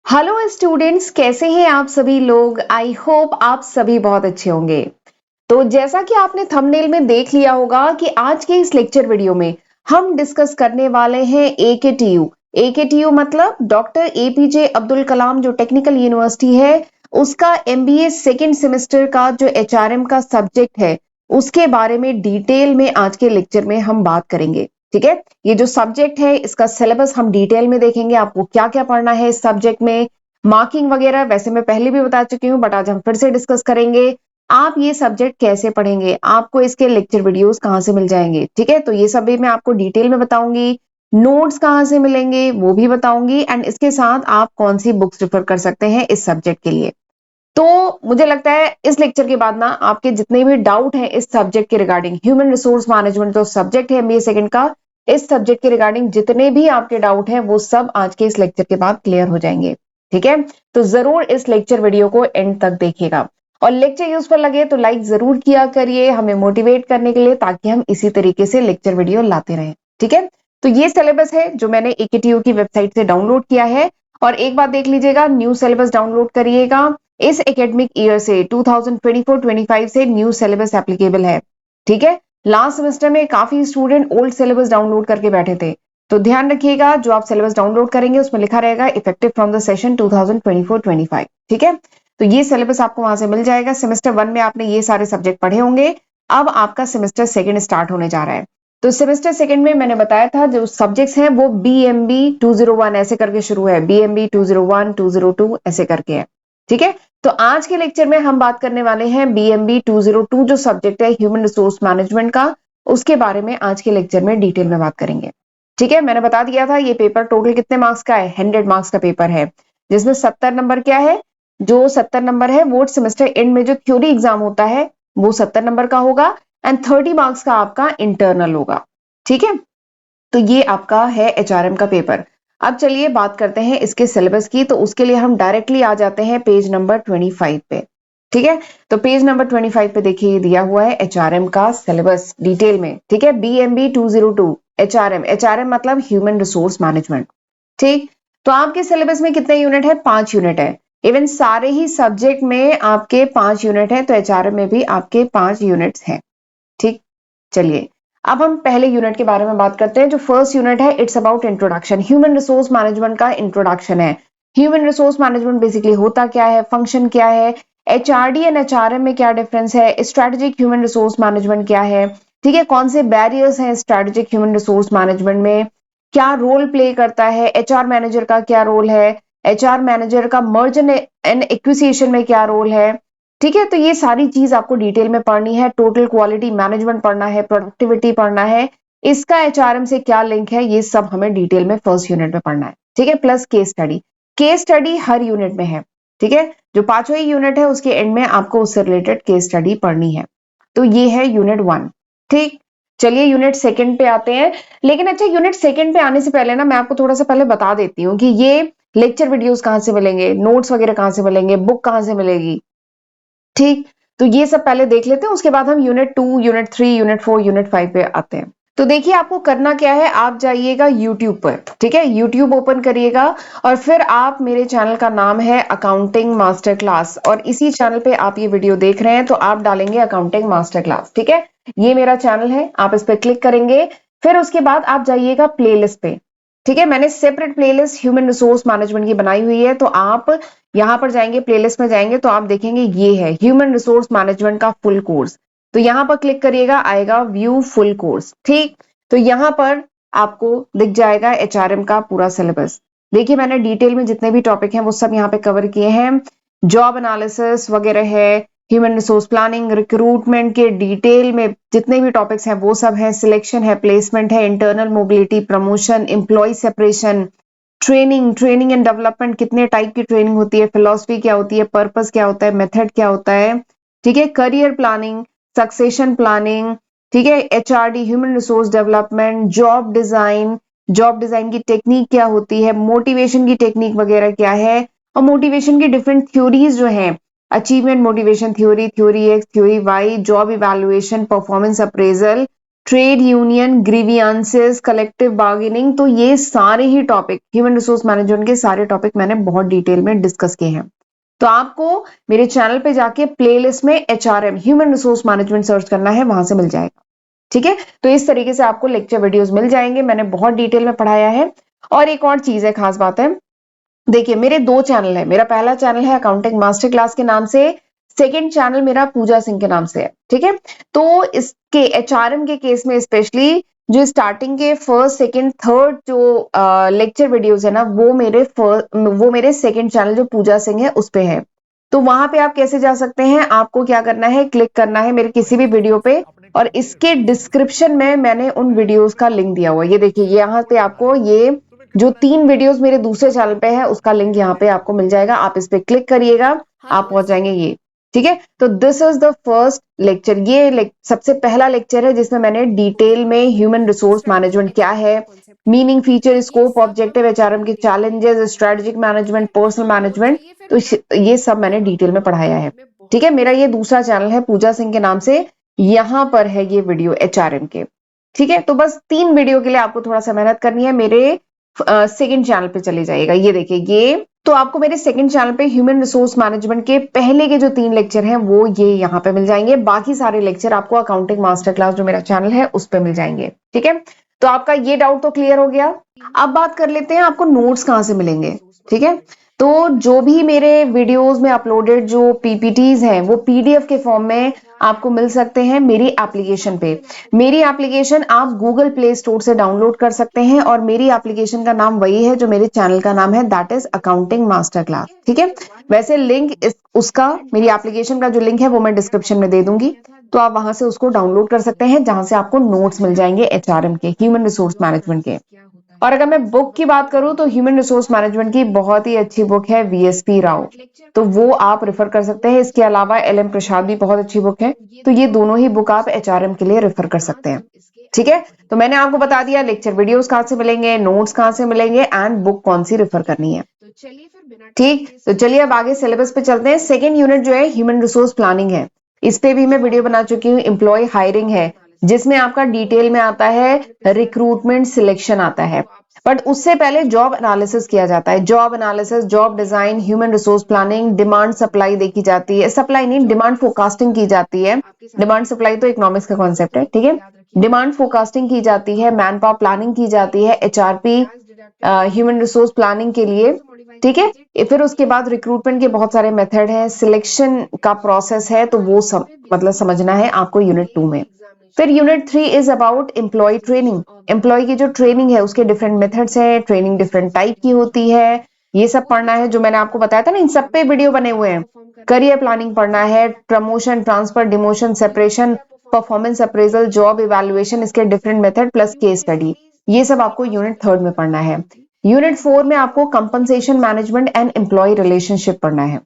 Hello students, कैसे हैं आप सभी लोग। आई होप आप सभी बहुत अच्छे होंगे। तो जैसा कि आपने थंबनेल में देख लिया होगा कि आज के इस लेक्चर वीडियो में हम डिस्कस करने वाले हैं एकेटीयू। एकेटीयू मतलब डॉक्टर एपीजे अब्दुल कलाम जो टेक्निकल यूनिवर्सिटी है उसका एमबीए सेकेंड सेमेस्टर का जो एचआरएम का सब्जेक्ट है उसके बारे में डिटेल में आज के लेक्चर में हम बात करेंगे। ठीक है, ये जो सब्जेक्ट है इसका सिलेबस हम डिटेल में देखेंगे, आपको क्या क्या पढ़ना है इस सब्जेक्ट में, मार्किंग वगैरह वैसे मैं पहले भी बता चुकी हूँ बट आज हम फिर से डिस्कस करेंगे। आप ये सब्जेक्ट कैसे पढ़ेंगे, आपको इसके लेक्चर वीडियोस कहाँ से मिल जाएंगे। ठीक है, तो ये सब भी मैं आपको डिटेल में बताऊंगी। नोट्स कहाँ से मिलेंगे वो भी बताऊंगी एंड इसके साथ आप कौन सी बुक्स रेफर कर सकते हैं इस सब्जेक्ट के लिए। तो मुझे लगता है इस लेक्चर के बाद ना आपके जितने भी डाउट हैं इस सब्जेक्ट के रिगार्डिंग, ह्यूमन रिसोर्स मैनेजमेंट जो सब्जेक्ट है एमबीए सेकंड का, इस सब्जेक्ट के रिगार्डिंग जितने भी आपके डाउट हैं वो सब आज के इस लेक्चर के बाद क्लियर हो जाएंगे। ठीक है, तो जरूर इस लेक्चर वीडियो को एंड तक देखिएगा और लेक्चर यूजफुल लगे तो लाइक जरूर किया करिए हमें मोटिवेट करने के लिए, ताकि हम इसी तरीके से लेक्चर वीडियो लाते रहें। ठीक है, तो ये सिलेबस है जो मैंने एकेटीयू की वेबसाइट से डाउनलोड किया है और एक बात देख लीजिएगा, न्यू सिलेबस डाउनलोड करिएगा। इस एकेडमिक ईयर से 2024-25 से न्यू सिलेबस एप्लीकेबल है। ठीक है, लास्ट सेमेस्टर में काफी स्टूडेंट ओल्ड सिलेबस डाउनलोड करके बैठे थे, तो ध्यान रखिएगा जो आप सिलेबस डाउनलोड करेंगे उसमें लिखा रहेगा इफेक्टिव फ्रॉम द सेशन 2024-25। ठीक है, तो ये सिलेबस आपको वहां से मिल जाएगा। सेमेस्टर 1 में आपने ये सारे सब्जेक्ट पढ़े होंगे, अब आपका सेमेस्टर सेकंड स्टार्ट होने जा रहा है। तो सेमेस्टर सेकंड में मैंने बताया था जो सब्जेक्ट्स हैं वो बीएमबी 201 ऐसे करके शुरू है, बीएमबी 201 202 ऐसे करके है। ठीक है, तो आज के लेक्चर में हम बात करने वाले हैं बीएमबी 202 जो सब्जेक्ट है ह्यूमन रिसोर्स मैनेजमेंट का, उसके बारे में आज के लेक्चर में डिटेल में बात करेंगे। ठीक है, मैंने बता दिया था ये पेपर टोटल कितने मार्क्स का है, 100 मार्क्स का पेपर है, जिसमें 70 नंबर क्या है, जो 70 नंबर है वो सेमेस्टर एंड में जो थ्योरी एग्जाम होता है वो 70 नंबर का होगा एंड 30 मार्क्स का आपका इंटरनल होगा। ठीक है, तो ये आपका है एचआरएम का पेपर। अब चलिए बात करते हैं इसके सिलेबस की, तो उसके लिए हम डायरेक्टली आ जाते हैं पेज नंबर 25 पे। ठीक है, तो पेज नंबर 25 पे देखिए ये दिया हुआ है एचआरएम का सिलेबस डिटेल में। ठीक है, बीएमबी 202 एचआरएम, एचआरएम मतलब ह्यूमन रिसोर्स मैनेजमेंट। ठीक, तो आपके सिलेबस में कितने यूनिट है, 5 यूनिट है। इवन सारे ही सब्जेक्ट में आपके 5 यूनिट है, तो एचआरएम में भी आपके 5 यूनिट्स हैं। ठीक, चलिए अब हम पहले यूनिट के बारे में बात करते हैं। जो फर्स्ट यूनिट है it's about introduction, human resource management का इंट्रोडक्शन है। ह्यूमन रिसोर्स मैनेजमेंट बेसिकली होता क्या है, फंक्शन क्या है, एचआरडी एंड एचआरएम में क्या डिफरेंस है, स्ट्रेटेजिक ह्यूमन रिसोर्स मैनेजमेंट क्या है। ठीक है, कौन से बैरियर्स हैं स्ट्रेटेजिक ह्यूमन रिसोर्स मैनेजमेंट में, क्या रोल प्ले करता है, एचआर मैनेजर का क्या रोल है, एचआर मैनेजर का मर्जर एंड एक्विजिशन में क्या रोल है। ठीक है, तो ये सारी चीज आपको डिटेल में पढ़नी है। टोटल क्वालिटी मैनेजमेंट पढ़ना है, प्रोडक्टिविटी पढ़ना है, इसका एचआरएम से क्या लिंक है, ये सब हमें डिटेल में फर्स्ट यूनिट में पढ़ना है। ठीक है, plus case study, case study हर यूनिट में है। ठीक है, जो 5वां यूनिट है उसके एंड में आपको उससे रिलेटेड केस स्टडी पढ़नी है। तो ये है यूनिट 1। ठीक, चलिए यूनिट सेकंड पे आते हैं। लेकिन अच्छा, यूनिट सेकंड पे आने से पहले ना मैं आपको थोड़ा सा पहले बता देती हूँ कि ये लेक्चर वीडियोस कहाँ से मिलेंगे, नोट्स वगैरह कहाँ से मिलेंगे, बुक कहाँ से मिलेगी। ठीक, तो ये सब पहले देख लेते हैं, उसके बाद हम यूनिट 2 यूनिट 3 यूनिट 4 यूनिट 5 पे आते हैं। तो देखिए आपको करना क्या है, आप जाइएगा यूट्यूब पर। ठीक है, यूट्यूब ओपन करिएगा और फिर आप, मेरे चैनल का नाम है अकाउंटिंग मास्टर क्लास और इसी चैनल पे आप ये वीडियो देख रहे हैं, तो आप डालेंगे अकाउंटिंग मास्टर क्लास। ठीक है, ये मेरा चैनल है, आप इस पर क्लिक करेंगे, फिर उसके बाद आप जाइएगा प्लेलिस्ट पे। ठीक है, मैंने separate playlist human resource management की बनाई हुई है, तो आप यहां पर जाएंगे, प्लेलिस्ट में जाएंगे तो आप देखेंगे ये है ह्यूमन रिसोर्स मैनेजमेंट का फुल कोर्स। तो यहां पर क्लिक करिएगा, आएगा व्यू फुल कोर्स। ठीक, तो यहां पर आपको दिख जाएगा एचआरएम का पूरा सिलेबस। देखिए मैंने डिटेल में जितने भी टॉपिक हैं वो सब यहाँ पे कवर किए हैं, जॉब एनालिसिस वगैरह है, ह्यूमन रिसोर्स प्लानिंग, रिक्रूटमेंट के डिटेल में जितने भी टॉपिक्स हैं वो सब है, सिलेक्शन है, प्लेसमेंट है, internal mobility, promotion, employee separation, training and development, कितने टाइप की ट्रेनिंग होती है, फिलॉसफी क्या होती है, पर्पस क्या होता है, मेथड क्या होता है। ठीक है, करियर प्लानिंग, सक्सेशन प्लानिंग। ठीक है, HRD, human resource development, job design की टेक्निक क्या होती है, मोटिवेशन की टेक्निक वगैरह क्या है, और मोटिवेशन की डिफरेंट थ्योरीज जो हैं, achievement motivation theory, theory X, theory Y, job evaluation, performance appraisal, trade union, grievances, collective bargaining, तो ये सारे ही टॉपिक ह्यूमन रिसोर्स मैनेजमेंट के सारे टॉपिक मैंने बहुत डिटेल में डिस्कस किए हैं। तो आपको मेरे चैनल पे जाके प्लेलिस्ट में HRM human resource management search करना है, वहां से मिल जाएगा। ठीक है, तो इस तरीके से आपको लेक्चर वीडियोस मिल जाएंगे, मैंने बहुत डिटेल में पढ़ाया है। और एक और चीज है, खास बात है, देखिए मेरे 2 चैनल है। मेरा पहला चैनल है अकाउंटिंग मास्टर क्लास के नाम से, सेकंड चैनल मेरा पूजा सिंह के नाम से है। ठीक है, तो इसके एचआरएम के केस में स्पेशली जो स्टार्टिंग के फर्स्ट सेकंड थर्ड जो लेक्चर वीडियोस है ना, वो मेरे सेकंड चैनल जो पूजा सिंह है उस पे है। तो वहां पे आप कैसे जा सकते हैं, आपको क्या करना है, क्लिक करना है मेरे किसी भी वीडियो पे, और इसके डिस्क्रिप्शन में मैंने उन वीडियोस का लिंक दिया हुआ है। ये देखिए, यहाँ पे आपको ये जो 3 वीडियोस मेरे दूसरे चैनल पे है उसका लिंक यहाँ पे आपको मिल जाएगा, आप इस पे क्लिक करिएगा, आप पहुंच जाएंगे ये। ठीक है, तो this is the first lecture, ये सबसे पहला लेक्चर है जिसमें मैंने डिटेल में ह्यूमन रिसोर्स मैनेजमेंट क्या है, meaning, feature, scope, objective, HRM के challenges, strategic management, personal management, तो ये सब मैंने डिटेल में पढ़ाया है। ठीक है, मेरा ये दूसरा चैनल है पूजा सिंह के नाम से, यहां पर है ये वीडियो एचआरएम के। ठीक है, तो बस 3 वीडियो के लिए आपको थोड़ा सा मेहनत करनी है, मेरे सेकंड चैनल पे चले जाइएगा। ये देखिए, ये तो आपको मेरे सेकंड चैनल पे ह्यूमन रिसोर्स मैनेजमेंट के पहले के जो 3 लेक्चर हैं वो ये यहाँ पे मिल जाएंगे, बाकी सारे लेक्चर आपको अकाउंटिंग मास्टर क्लास जो मेरा चैनल है उस पे मिल जाएंगे। ठीक है, तो आपका ये डाउट तो क्लियर हो गया। अब बात कर लेते हैं आपको नोट्स कहाँ से मिलेंगे। ठीक है, तो जो भी मेरे वीडियोस में अपलोडेड जो पीपीटीज हैं वो पीडीएफ के फॉर्म में आपको मिल सकते हैं मेरी एप्लीकेशन पे। मेरी एप्लीकेशन आप गूगल प्ले स्टोर से डाउनलोड कर सकते हैं, और मेरी एप्लीकेशन का नाम वही है जो मेरे चैनल का नाम है, that is accounting master class. ठीक है, वैसे लिंक उसका, मेरी एप्लीकेशन का जो लिंक है वो मैं डिस्क्रिप्शन में दे दूंगी, तो आप वहां से उसको डाउनलोड कर सकते हैं, जहां से आपको नोट्स मिल जाएंगे एचआरएम के, ह्यूमन रिसोर्स मैनेजमेंट के। और अगर मैं बुक की बात करूं तो ह्यूमन रिसोर्स मैनेजमेंट की बहुत ही अच्छी बुक है वीएसपी राव, तो वो आप रेफर कर सकते हैं। इसके अलावा एल एम प्रसाद भी बहुत अच्छी बुक है, तो ये दोनों ही बुक आप एचआरएम के लिए रेफर कर सकते हैं। ठीक है, तो मैंने आपको बता दिया लेक्चर वीडियोस कहाँ से मिलेंगे, नोट्स कहाँ से मिलेंगे, एंड बुक कौन सी रेफर करनी है। ठीक, तो चलिए अब आगे सिलेबस पे चलते हैं। सेकेंड यूनिट जो है ह्यूमन रिसोर्स प्लानिंग है, इस पे भी मैं वीडियो बना चुकी हूँ। एम्प्लॉय हायरिंग है, जिसमें आपका डिटेल में आता है रिक्रूटमेंट सिलेक्शन आता है, बट उससे पहले जॉब एनालिसिस किया जाता है। Job analysis, job design, human resource planning, demand supply देखी जाती है, सप्लाई नहीं, डिमांड फोरकास्टिंग की जाती है। डिमांड सप्लाई तो इकोनॉमिक्स का कॉन्सेप्ट है। ठीक है, डिमांड फोरकास्टिंग की जाती है, मैन पावर प्लानिंग की जाती है, एचआरपी ह्यूमन रिसोर्स प्लानिंग के लिए। ठीक है, फिर उसके बाद रिक्रूटमेंट के बहुत सारे मेथड है, सिलेक्शन का प्रोसेस है, तो वो सब मतलब समझना है आपको यूनिट 2 में। फिर unit 3 is about employee training. Employee की जो ट्रेनिंग है उसके डिफरेंट मेथड्स हैं, ट्रेनिंग डिफरेंट टाइप की होती है, ये सब पढ़ना है, जो मैंने आपको बताया था ना, इन सब पे वीडियो बने हुए हैं। करियर प्लानिंग पढ़ना है, promotion, transfer, demotion, separation, performance appraisal, job evaluation, इसके different method plus case study, ये सब आपको यूनिट 3 में पढ़ना है। यूनिट 4 में आपको compensation management and employee relationship पढ़ना है।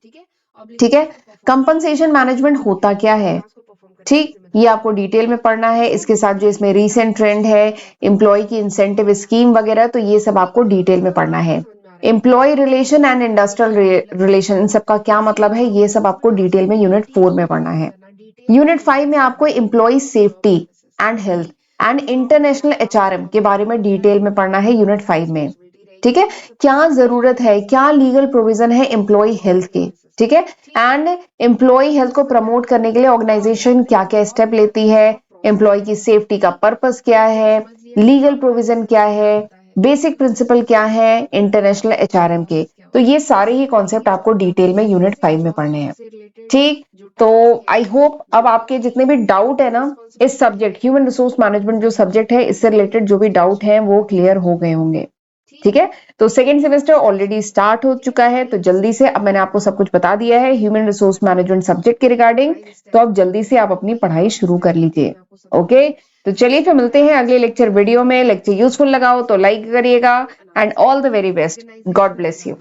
ठीक है, कंपनसेशन मैनेजमेंट होता क्या है, ठीक, ये आपको डिटेल में पढ़ना है। इसके साथ जो इसमें रीसेंट ट्रेंड है, एम्प्लॉय की इंसेंटिव स्कीम वगैरह, तो ये सब आपको डिटेल में पढ़ना है। Employ relation and industrial relation, इन सब का क्या मतलब है, ये सब आपको डिटेल में यूनिट 4 में पढ़ना है। यूनिट 5 में आपको employee safety and health and international HRM के बारे में डिटेल में पढ़ना है यूनिट 5 में। ठीक है, क्या जरूरत है, क्या लीगल प्रोविजन है एम्प्लॉय हेल्थ के। ठीक है, एंड एम्प्लॉय हेल्थ को प्रमोट करने के लिए ऑर्गेनाइजेशन क्या क्या स्टेप लेती है, एम्प्लॉय की सेफ्टी का पर्पस क्या है, लीगल प्रोविजन क्या है, बेसिक प्रिंसिपल क्या है इंटरनेशनल एचआरएम के, तो ये सारे ही कॉन्सेप्ट आपको डिटेल में यूनिट 5 में पढ़ने हैं। ठीक, तो आई होप अब आपके जितने भी डाउट है ना इस सब्जेक्ट ह्यूमन रिसोर्स मैनेजमेंट जो सब्जेक्ट है, इससे रिलेटेड जो भी डाउट है वो क्लियर हो गए होंगे। ठीक है, तो सेकेंड सेमेस्टर ऑलरेडी स्टार्ट हो चुका है, तो जल्दी से अब मैंने आपको सब कुछ बता दिया है ह्यूमन रिसोर्स मैनेजमेंट सब्जेक्ट के रिगार्डिंग, तो अब जल्दी से आप अपनी पढ़ाई शुरू कर लीजिए। ओके, तो चलिए फिर मिलते हैं अगले लेक्चर वीडियो में। लेक्चर यूजफुल लगाओ तो लाइक करिएगा, and all the very best, God bless you.